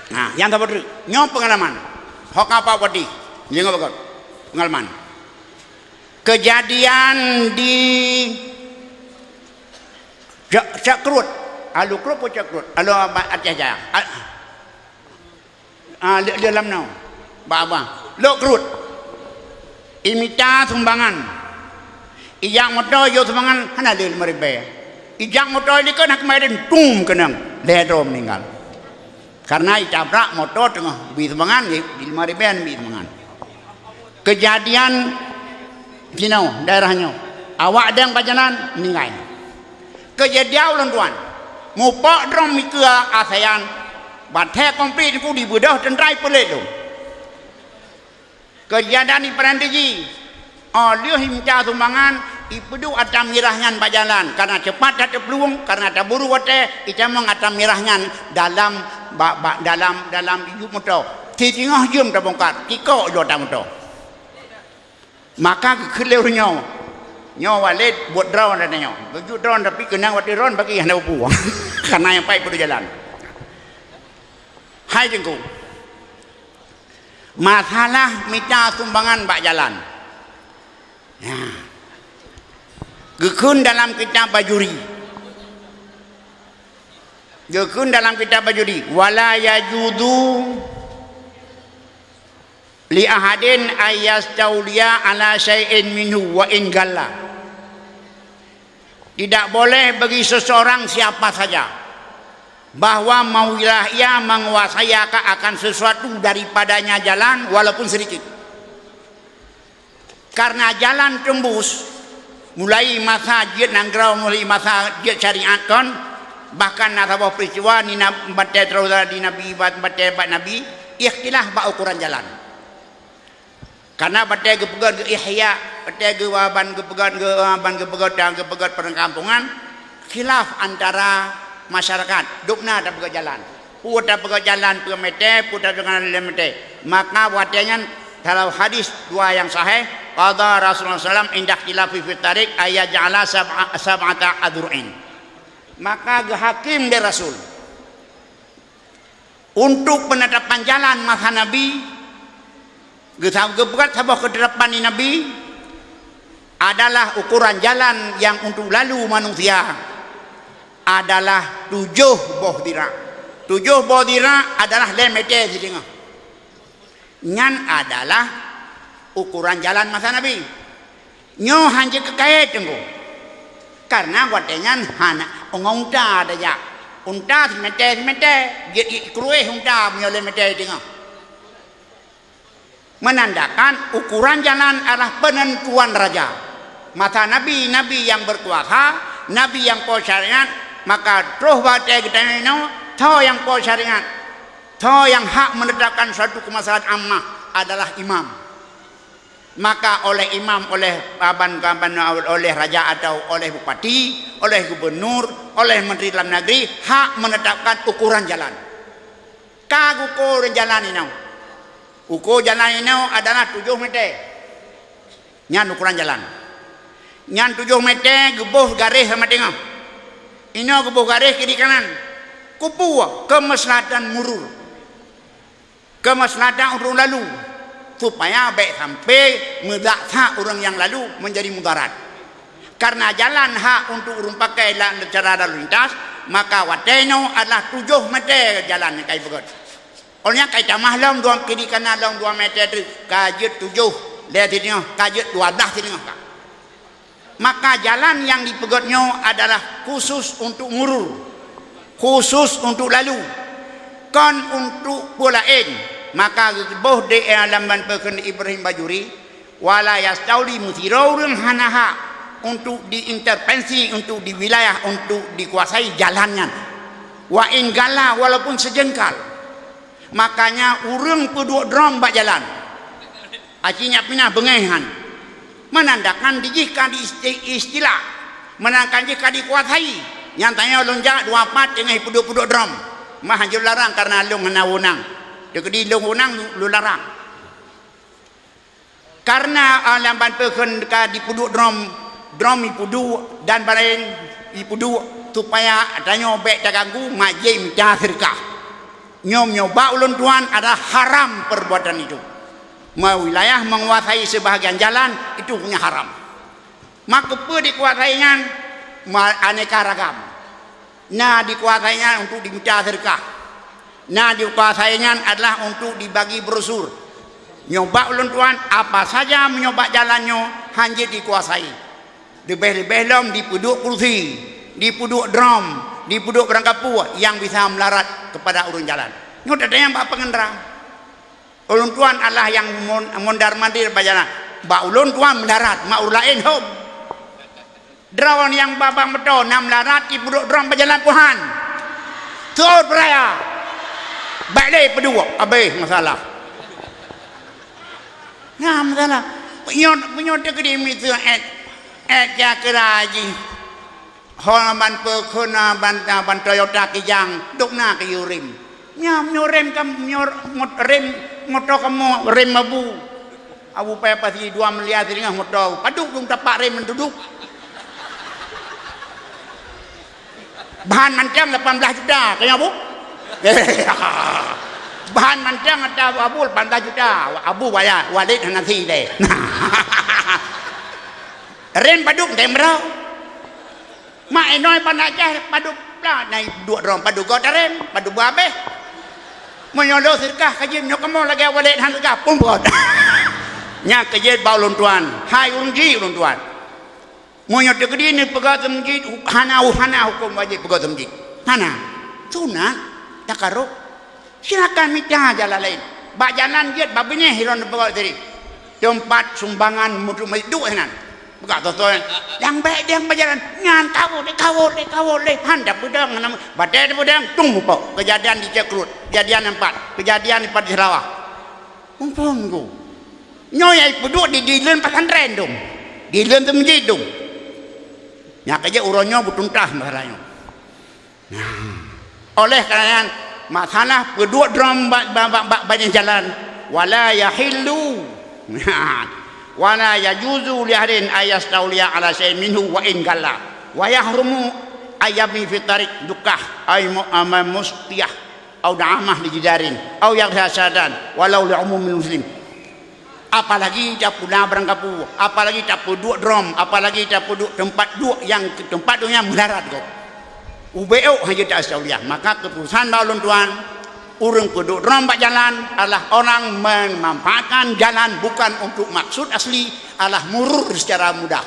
Nah, yang tak betul. Nyo pengalaman. Hok apa wadi? Jangan bagus. Pengalaman. Kejadian di Cakrut. Alu krut pun Cakrut. Alu Aceh Jaya. Dalam nau. Ba. Lo krut. Imita sumbangan. Ijak motor yo sumbangan hana le 5,000. Ijak motor ni kan nak kemarin tum kenang. Ledro meninggal. Karena itabrak motor tengah bi sumbangan di 5,000 bi sumbangan. Kejadian Sinau daerahnya. Awak ada yang pajanan meninggal. Kejadian ulang tuan. Mupak drom mikir ASEAN. Batai komplit itu dibedah tentrai pelik tu. Kejadian di perantiji. Dia himca sumbangan. Ipedu atam mirahnya pajalan. Karena cepat tak peluang. Karena tak buru wate. Kita mengatam mirahnya dalam hidup motor. Tinggal jam tak bongkar. Kiko jo tak motor. Maka kelirnya nyawa led buat drone dan nyawa begitu drone tapi kenang waktu drone bagi yang puang karena yang baik perlu jalan. Hai jengku masalah minta sumbangan bak jalan ya. Gekun dalam kitab bajuri wala yajudu li ahadin ayastauliya ala syai'in minhu wa in galla. Tidak boleh bagi seseorang siapa saja bahwa maulah ia menguasai akan sesuatu daripadanya jalan walaupun sedikit. Karena jalan tembus mulai masa jid nanggrau mulai masa jid syariat kan bahkan nasabah peristiwa ni batai terus di nabi batai nabi ikhtilaf ba ukuran jalan. Karena batai gepegat ke ihya, batai ke waban gepegat perkampungan, khilaf antara masyarakat. Dukna tak pegat jalan. Puta pegat jalan pemete, puta dengan lemete. Maka watanya dalam hadis dua yang sahih, qada Rasulullah SAW indah khilafi fi tarik ayat ja'ala sab'ata adru'in. Maka hakim dari Rasul untuk penetapan jalan masa Nabi gebukat sabah ketetapan Nabi adalah ukuran jalan yang untuk lalu manusia adalah 7 boh dira. 7 boh dira adalah lemete sedingah. Nyan adalah ukuran jalan masa Nabi. Nyo hanje kekait tenggo. Karena watenya hana unta ada ya. Unta semete git krueh unta punya lemete sedingah. Menandakan ukuran jalan adalah penentuan raja. Mata nabi yang berkuasa, nabi yang po syariat, maka terus batai kita ini tho yang po syariat, tho yang hak menetapkan suatu kemaslahatan ammah adalah imam. Maka oleh imam, oleh oleh raja atau oleh bupati, oleh gubernur, oleh menteri dalam negeri hak menetapkan ukuran jalan. Ukuran jalan ini. Ukur jalan ini adalah 7 meter. Nyan ukuran jalan. Nyan 7 meter gebuh garis sama tengah. Ini gebuh garis kiri kanan. Kupu kemaslahatan murur. Kemaslahatan orang lalu. Supaya baik sampai mendaksa orang yang lalu menjadi mudarat. Karena jalan hak untuk orang pakai cara lalu lintas, maka wateno adalah 7 meter jalan yang kaya begitu. Olehnya kaya mahlam 2 kiri kanan 2 meter tu kajut 7 lihat ini kajut 12 ini. Maka jalan yang dipegotnya adalah khusus untuk murur, khusus untuk lalu, kan untuk pulain. Maka boh de alaman pekan Ibrahim Bajuri wala yastauli musirurun hanaha untuk diintervensi untuk di wilayah untuk dikuasai jalannya. Wa in gala walaupun sejengkal. Makanya urang peduk drom bak jalan. Acinya pinah bengehan. Menandakan jika di istilah, menandakan jika dikuasai. Yang tanya lonjak 24 dengan peduk-peduk drom. Mah hajur larang karena long henawunang. Dekedi long unang lu larang. Karena lamban peken di peduk drom ipudu dan barain ipudu supaya tanya obek tak ganggu majim dah serkah. nyoba ulun tuan adalah haram perbuatan itu. Wilayah menguasai sebahagian jalan itu punya haram. Maka apa dikuasainya aneka ragam. Nah dikuasainya untuk diminta sedekah. Nah dikuasainya adalah untuk dibagi brosur. Nyoba ulun tuan apa saja menyoba jalannya hanya dikuasai. Lebih-lebih lom dipuduk kursi, dipuduk drum, dipuduk berangkapu yang bisa melarat kepada urun jalan. Nyot ada yang bapak pengendara. Ulun tuan adalah yang mondar mandir berjalan. Ba ulun tuan mendarat, mak urun lain hom. Drawan yang bapak betul nam melarat dipuduk drum berjalan Tuhan. Tuan beraya. Baik deh pedua, habis masalah. Nah masalah. Punyot kedimi tu kya keraji. Holaman pekona ban Toyota kijang dukna ke yurim. Nyam nyorem kam rem motor kamu rem abu payah pasti 2 miliar dengan motor. Paduk dong tapak rem menduduk. Bahan mancang 18 juta, kaya bu? Bahan mancang ada abu 18 juta, abu bayar, walid nanti deh. Rem paduk tembrau. Mak enoi panacah paduk lah, naik 2 rom paduk got rem, paduk babe. Menyolo sedekah kajim nyok kamu lagi walid han sedekah pun buat. Nya kejed bau ulun tuan, hai ulun tuan. Moyo tegedi ni pegat masjid hana hukum wajib pegat masjid. Hana sunat takarrub. Silakan minta jalan lain. Bak jalan jet babine hiron pegat tadi. Tempat sumbangan mutu masjid duk hanan. Pegat tu yang baik dia berjalan ngan kawul handap budang nama badai budang tung mupok. Kejadian di Cekrut, kejadian 4, kejadian di Sarawak. Mumpung ku. Nyoy peduk di dilen pesantren dong. Dilen tu masjid dong. Yang kerja uronnya bertuntas masalahnya. Nah, oleh kerana masalah kedua drum banyak jalan, wala yahillu, wala yajuzu liharin ayastauliya ala syai'in minhu wa in galla, wa yahrumu ayami fi tariq dukah ay mustiyah au da'amah li jidarin au yaghsadan walau li umumil muslim. Apalagi tak pula berangkapu, apalagi tak puduk drum, apalagi tak puduk tempat duk yang tempat duk yang mendarat kau. UBO hanya tak sauliah. Maka keputusan baulun tuan, urang puduk drum bak jalan adalah orang memanfaatkan jalan bukan untuk maksud asli, adalah murur secara mudah.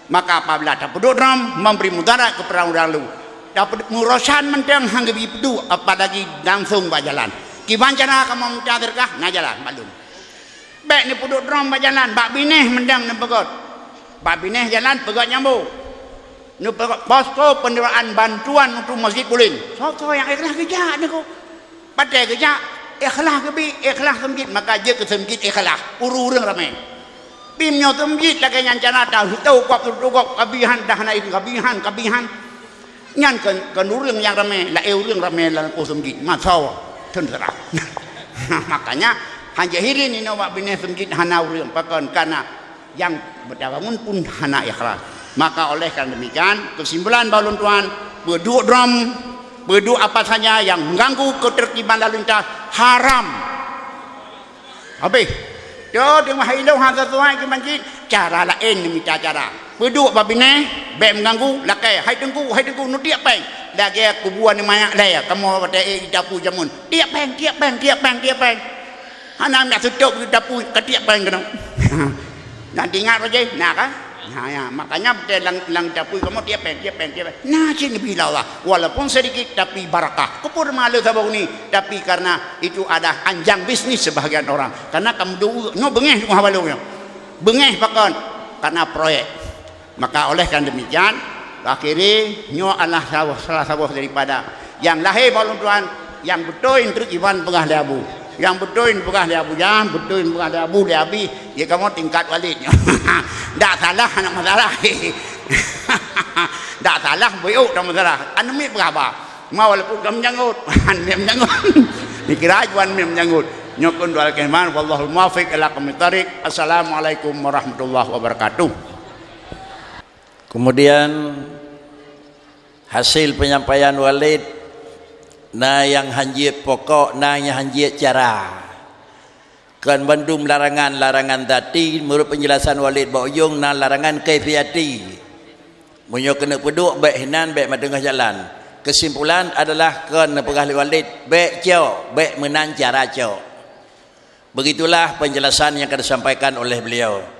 Maka apabila tak puduk drum memberi mudarat kepada orang lalu. Dapat murosan mentang hangga bidu apalagi langsung bak jalan. Kibancana kamu mencadirkah ngajalan balun. Baik ni puduk drum bak jalan, bak bineh mendang ni pegot. Bak bineh jalan pegot nyambung. Ni pegot posko penerimaan bantuan untuk Masjid Bulin. So yang ikhlas kerja ni ko. Padai kerja ikhlas ke bi, ikhlas ke masjid, maka je ke masjid ikhlas. Urang ramai. Bimnya tu masjid lagi nyancana tahu kop kabihan dah naik kabihan. Nyan kan urang yang ramai, la urang ramai dalam masjid. Masya tenterah. Makanya hanya hirin ini awak bina masjid hana urang pakon karena yang berbangun pun hana ikhlas. Maka oleh karena demikian kesimpulan baulun tuan berduk drum berduk apa saja yang mengganggu ketertiban lalu lintas haram. Habis yo dengan hilau hang sesuai ke masjid cara lain minta cara berduk babine baik mengganggu lakai hai tengku nu tiap peng lagi kubuan ni mayak laya kamu patai dapu jamun tiap peng hana nak tutup dapu ketiap peng kena. Nanti ingat aja nah kan. Nah, ya, makanya lang dapu kamu tiap peng. Nah, cing bila lah. Walaupun sedikit tapi barakah. Kupur malu sabau ni, tapi karena itu ada anjang bisnis sebahagian orang. Karena kamu dulu nyo bengeh semua balungnya. Bengeh pakon karena proyek. Maka oleh kan demikian, akhirnya nyo adalah salah satu daripada yang lahir balung tuan yang betul untuk Iwan Pengah Leabu. Yang betul bukan dia punya, betul bukan dia abu dia abi, ya kamu tingkat walidnya. Tak salah anak masalah. Tak salah boyok tak masalah. Anu mi berapa? Mau walaupun kamu janggut, mem janggut. Dikira juan mem janggut. Nyokun doa keman, wallahul muwaffiq ila aqwamit thariq. Assalamualaikum warahmatullahi wabarakatuh. Kemudian hasil penyampaian walid na yang hanjit pokok, na yang hanjit cara. Kan bandum larangan tadi menurut penjelasan Walid Ba'uyung na larangan kaifiati. Munyo kena peduk baik hinan baik tengah jalan. Kesimpulan adalah kena pegah Walid baik cok, baik menan cara cok. Begitulah penjelasan yang akan disampaikan oleh beliau.